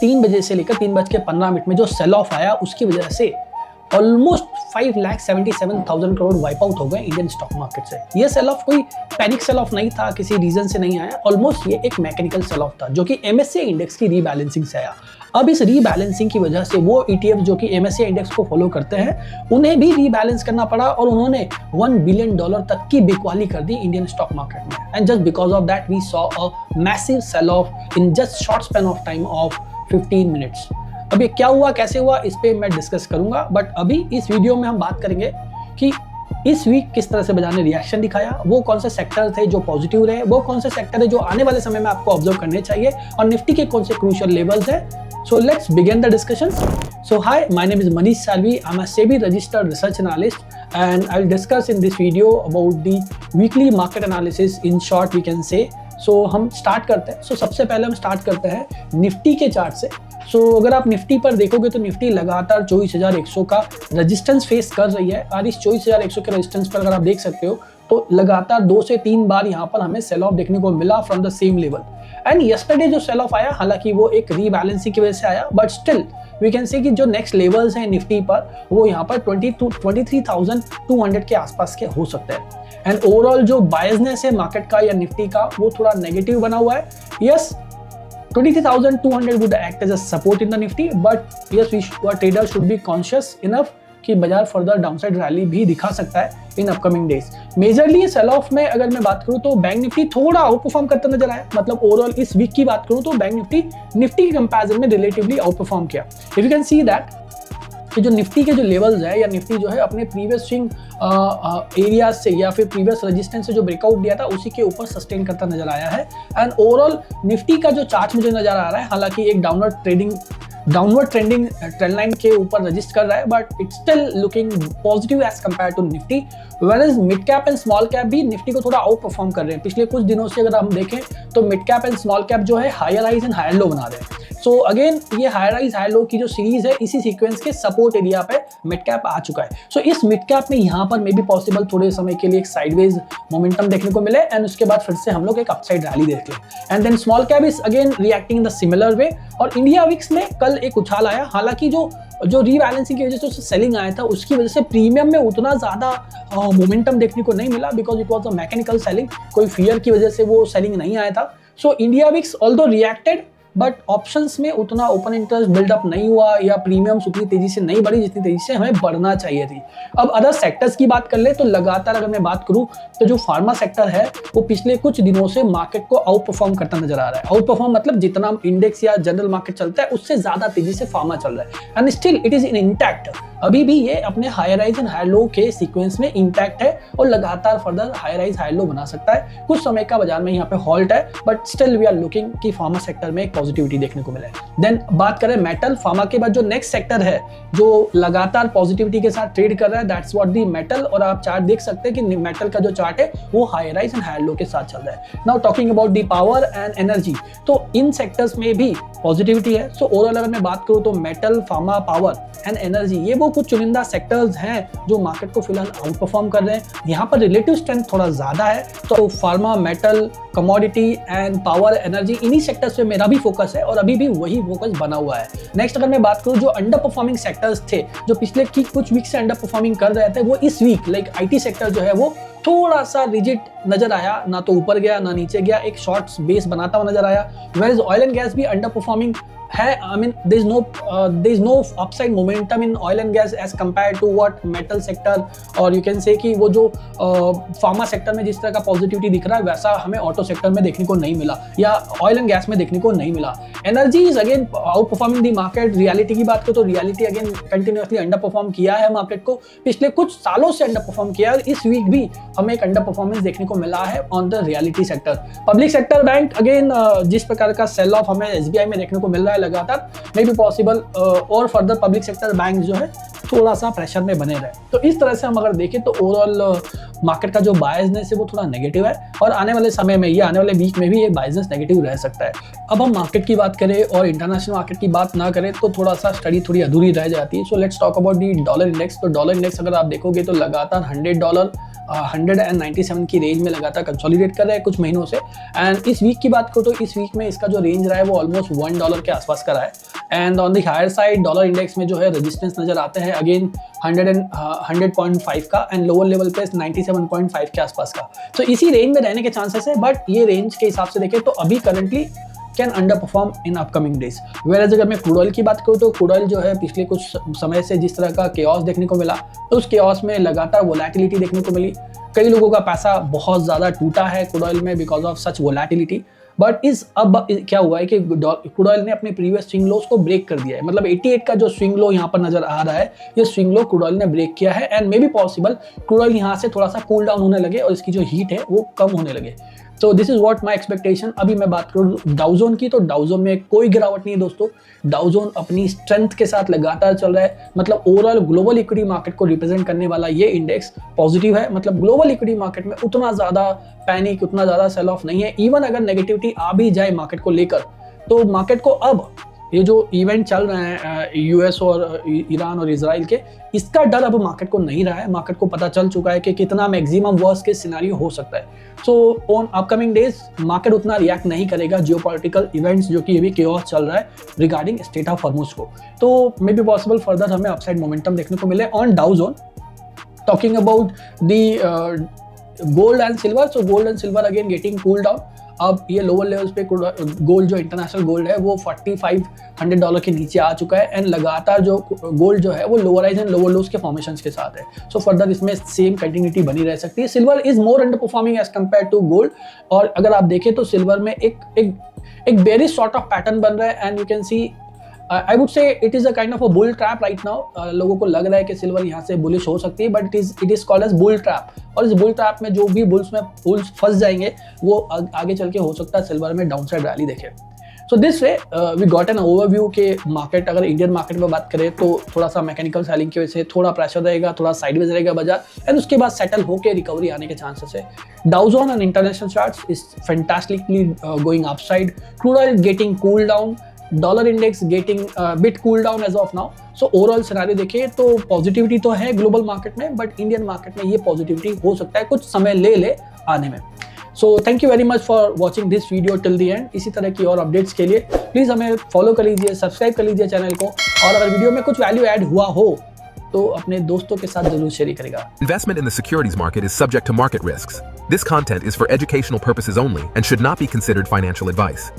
3 बजे से लेकर 3:15 में जो सेल ऑफ आया उसकी वजह से ऑलमोस्ट 5,77,000 करोड़ वाइप आउट हो गए इंडियन स्टॉक मार्केट से। ये सेल ऑफ कोई पैनिक सेल ऑफ नहीं था, किसी रीजन से नहीं आया, ऑलमोस्ट ये एक मैकेनिकल सेल ऑफ था जो कि MSCI इंडेक्स की रीबैलेंसिंग से आया। अब इस रीबैलेंसिंग की वजह से वो ETF जो कि MSCI इंडेक्स को फॉलो करते हैं उन्हें भी रीबैलेंस करना पड़ा और उन्होंने $1 बिलियन तक की बिकवाली कर दी इंडियन स्टॉक मार्केट में। And just because of that we saw a massive sell off in just short span of time of 15 minutes. अब ये क्या हुआ, कैसे हुआ, इस पे मैं डिस्कस करूंगा, बट अभी इस वीडियो में हम बात करेंगे कि इस वीक किस तरह से बाजार ने रिएक्शन दिखाया, वो कौन से सेक्टर थे जो पॉजिटिव रहे, वो कौन से सेक्टर है जो आने वाले समय में आपको ऑब्जर्व करने चाहिए, और निफ्टी के कौन से क्रूशियल लेवल्स है। So let's begin the discussion. So hi, my name is Manish Salvi. I'm a SEBI registered research analyst and I'll discuss in this video about the weekly market analysis. In short we can say. So हम start करते हैं। सबसे पहले हम start करते हैं Nifty के chart से। अगर आप निफ्टी पर देखोगे तो निफ्टी लगातार 24,100 का रेजिस्टेंस फेस कर रही है और इस 24,100 के रेजिस्टेंस पर अगर आप देख सकते हो तो लगातार 2 से 3 बार यहाँ पर हमें सेल ऑफ देखने को मिला from the same level. And yesterday जो सेल ऑफ आया, हालांकि वो एक रीबैलेंसिंग की वजह से आया, but still we can say कि जो नेक्स्ट लेवल्स हैं निफ्टी पर वो यहाँ पर 23,200 के आसपास के हो सकते हैं। एंड ओवरऑल जो बायसनेस है मार्केट का या निफ्टी का वो थोड़ा नेगेटिव बना हुआ है। Yes, 23,200 would act as a support in the Nifty, but yes, our trader should be conscious enough कि बाजार फर्दर डाउनसाइड रैली भी दिखा सकता है in upcoming days. Majorly sell off में अगर मैं बात करूं तो बैंक निफ्टी थोड़ा आउट परफॉर्म करता नजर आया। मतलब ओवरऑल इस वीक की बात करूं तो बैंक निफ्टी के कंपैरिजन में रिलेटिवली आउट परफॉर्म किया। If you can see that कि जो निफ्टी के जो लेवल्स है या निफ्टी जो है अपने प्रीवियस स्विंग एरिया से या फिर प्रीवियस रेजिस्टेंस से जो ब्रेकआउट दिया था उसी के ऊपर सस्टेन करता नजर आया है। एंड ओवरऑल निफ्टी का जो चार्ट मुझे नजर आ रहा है, हालांकि एक डाउनवर्ड ट्रेंडिंग ट्रेंड लाइन के ऊपर रजिस्ट कर रहा है, but it's still looking positive as compare to Nifty. Whereas mid cap and small cap भी निफ्टी को थोड़ा आउट परफॉर्म कर रहे हैं। पिछले कुछ दिनों से अगर हम देखें तो mid cap and small cap जो है higher highs and higher low बना रहे हैं। सो अगेन ये हायर हाइज हायर लो की जो सीरीज है इसी सीक्वेंस के सपोर्ट एरिया पे मिड कैप आ चुका है। सो इस मिड कैप में यहाँ पर मे बी पॉसिबल थोड़े समय के लिए एक साइडवेज मोमेंटम देखने को मिले एंड उसके बाद फिर से हम लोग एक अपसाइड रैली देख लें। And then small cap is again reacting in the similar way. और इंडिया विक्स में कल एक उछाल आया, हालांकि जो रीबैलेंसिंग की वजह से जो सेलिंग आया था उसकी वजह से प्रीमियम में उतना ज्यादा मोमेंटम देखने को नहीं मिला, because it was a mechanical selling, कोई फियर की वजह से वो सेलिंग नहीं आया था। So India VIX although reacted but options में उतना ओपन इंटरेस्ट बिल्डअप नहीं हुआ या प्रीमियम्स उतनी तेजी से नहीं बढ़ी जितनी तेजी से हमें बढ़ना चाहिए थी। अब अदर सेक्टर्स की बात कर ले तो लगातार अगर मैं बात करूं तो जो फार्मा सेक्टर है वो पिछले कुछ दिनों से मार्केट को आउट परफॉर्म करता नजर आ रहा है। आउट परफॉर्म मतलब जितना इंडेक्स या जनरल मार्केट चलता है उससे ज्यादा तेजी से फार्मा चल रहा है and still it is in intact. अभी भी ये अपने higher highs and higher low के सीक्वेंस में इंटैक्ट है और लगातार further higher highs higher low बना सकता है। कुछ समय का बाजार में यहाँ पे हॉल्ट है, but still we are looking कि फार्मा सेक्टर में एक पॉजिटिविटी देखने को मिले। देन बात करें मेटल, फार्मा के बाद जो नेक्स्ट सेक्टर है जो लगातार पॉजिटिविटी के साथ ट्रेड कर रहा है दैट्स व्हाट दी मेटल। और आप चार्ट देख सकते हैं कि मेटल का जो चार्ट है वो higher highs and higher low के साथ चल रहा है। Now talking about the power and energy, तो इन सेक्टर्स में भी पॉजिटिविटी है। सो ओवरऑल अगर मैं बात करूं तो metal, pharma, power and energy ये वो कुछ चुनिंदा सेक्टर्स हैं जो मार्केट को फिलहाल आउट परफॉर्म कर रहे हैं। यहाँ पर रिलेटिव स्ट्रेंथ थोड़ा ज्यादा है, तो pharma, metal, commodity and power, energy इन्हीं सेक्टर्स पे मेरा भी फोकस है और अभी भी वही फोकस बना हुआ है। नेक्स्ट अगर मैं बात करूं जो अंडर परफॉर्मिंग सेक्टर्स थे जो पिछले कुछ वीक से अंडर परफॉर्मिंग कर रहे थे वो इस वीक लाइक IT सेक्टर जो है वो थोड़ा सा रिजिड नजर आया, ना तो ऊपर गया ना नीचे गया, एक शॉर्ट बेस बनाता हुआ नजर आया। वेयर ऑयल एंड गैस भी अंडर परफॉर्मिंग है। I mean there is no upside momentum in oil and gas as compared to what metal sector और you can say कि वो जो फार्मा सेक्टर में जिस तरह का पॉजिटिविटी दिख रहा है वैसा हमें ऑटो सेक्टर में देखने को नहीं मिला या ऑयल एंड गैस में देखने को नहीं मिला। Energy is again out performing the market. Reality की बात करो तो reality again continuously under perform किया है मार्केट को, पिछले कुछ सालों से अंडर परफॉर्म किया है। इस वीक भी हमें एक अंडर परफॉर्मेंस देखने को मिला है on the reality sector. Public sector bank again जिस प्रकार का सेल ऑफ हमें SBI में देखने को मिल रहा है लगातार, मे बी पॉसिबल और फर्दर पब्लिक सेक्टर बैंक जो है थोड़ा सा प्रेशर में बने रहे। तो इस तरह से हम अगर देखें तो ओवरऑल मार्केट का जो बायसनेस है वो थोड़ा नेगेटिव है और आने वाले समय में या आने वाले वीक में भी ये बायसनेस नेगेटिव रह सकता है। अब हम मार्केट की बात करें और इंटरनेशनल मार्केट की बात ना करें तो थोड़ा सा स्टडी थोड़ी अधूरी रह जाती है। So let's talk about the dollar index. तो डॉलर इंडेक्स अगर आप देखोगे तो लगातार $100 197 की रेंज में लगातार कंसोलिडेट कर रहे हैं कुछ महीनों से। एंड इस वीक की बात करो तो इस वीक में इसका जो रेंज रहा है वो ऑलमोस्ट $1 के आसपास का रहा है। And on the higher side dollar index में जो है रेजिस्टेंस नजर आते हैं अगेन 100.5 का एंड लोअर लेवल पे 97.5 के आसपास का। तो इसी रेंज में रहने के चांसेस है, बट ये रेंज के हिसाब से देखें तो अभी currently can under perform in upcoming days. Where अगर मैं क्रूड ऑयल की बात करूँ तो क्रूड ऑयल जो है पिछले कुछ समय से जिस तरह का केओस देखने को मिला, तो उस केओस में लगातार वोलेटिलिटी देखने को मिली। कई लोगों का पैसा बहुत ज़्यादा टूटा है क्रूड ऑयल में because of such volatility. But अब क्या हुआ है कि क्रूड ऑयल ने अपने प्रीवियस स्विंग लोस को ब्रेक कर दिया है। मतलब 88 का जो स्विंग लो यहाँ पर नजर आ रहा है, ये स्विंग लो क्रूड ऑयल ने ब्रेक किया है and may be possible crude oil यहाँ से थोड़ा सा कूल डाउन होने लगे और इसकी जो हीट है वो कम होने लगे। So this is what my expectation. अभी मैं बात करूँ डाउजोन की, तो डाउजोन में कोई गिरावट नहीं है दोस्तों। डाउजोन अपनी स्ट्रेंथ के साथ लगातार चल रहा है। मतलब ओवरऑल ग्लोबल इक्विटी मार्केट को रिप्रेजेंट करने वाला ये इंडेक्स पॉजिटिव है। मतलब ग्लोबल इक्विटी मार्केट में उतना ज़्यादा पैनिक, उतना ज़्यादा सेल ऑफ नहीं है। इवन अगर नेगेटिविटी आ भी जाए मार्केट को लेकर, तो मार्केट को अब ये जो इवेंट चल रहे हैं यूएस और ईरान और इजराइल के, इसका डर अब मार्केट को नहीं रहा है। मार्केट को पता चल चुका है कि कितना मैक्सिमम वर्स्ट केस सिनेरियो हो सकता है। So on upcoming days market उतना रिएक्ट नहीं करेगा जियोपॉलिटिकल इवेंट्स जो कि अभी केओस चल रहा है रिगार्डिंग स्टेट ऑफ हॉर्मुज को। तो मे बी पॉसिबल फर्दर हमें अपसाइड मोमेंटम देखने को मिले ऑन डाउ zone. Talking about the gold and silver, so gold and silver again getting cool down. अब ये लोअर लेवल्स पे गोल्ड जो इंटरनेशनल गोल्ड है वो $4,500 के नीचे आ चुका है एंड लगातार जो गोल्ड जो है वो lower highs and lower lows के फॉर्मेशंस के साथ है। सो फर्दर इसमें सेम कंटिन्यूटी बनी रह सकती है। Silver is more under performing as compared to gold. और अगर आप देखें तो सिल्वर में एक बेरिश सॉर्ट ऑफ पैटर्न बन रहा है and you can see I would say it is a kind of a bull trap right now. लोगों को लग रहा है कि सिल्वर यहाँ से बुलिश हो सकती है, but it is called as bull trap. और इस बुल ट्रैप में जो भी बुल्स फंस जाएंगे वो आगे चल के हो सकता है सिल्वर में डाउनसाइड रैली देखे। So this way we got an overview के मार्केट। अगर इंडियन मार्केट में बात करें तो थोड़ा सा मैकेनिकल सेलिंग की वजह से थोड़ा प्रेशर रहेगा, थोड़ा साइडवेज रहेगा बाजार एंड उसके बाद सेटल होकर रिकवरी आने के चांसेस है। Dow Jones and international charts is fantastically going upside. Crude oil getting cool down, dollar index getting bit cool down as of now. So overall scenario देखिए तो पॉजिटिविटी तो है ग्लोबल मार्केट में, but Indian market में ये positivity हो सकता है कुछ समय ले आने में। So thank you very much for watching this video till the end. इसी तरह की और अपडेट्स के लिए प्लीज़ हमें फॉलो कर लीजिए, सब्सक्राइब कर लीजिए चैनल को, और अगर वीडियो में कुछ वैल्यू ऐड हुआ हो तो अपने दोस्तों के साथ जरूर शेयर करेगा। Investment in the securities market is subject to market risks. This content is for educational purposes only and should not be considered financial advice.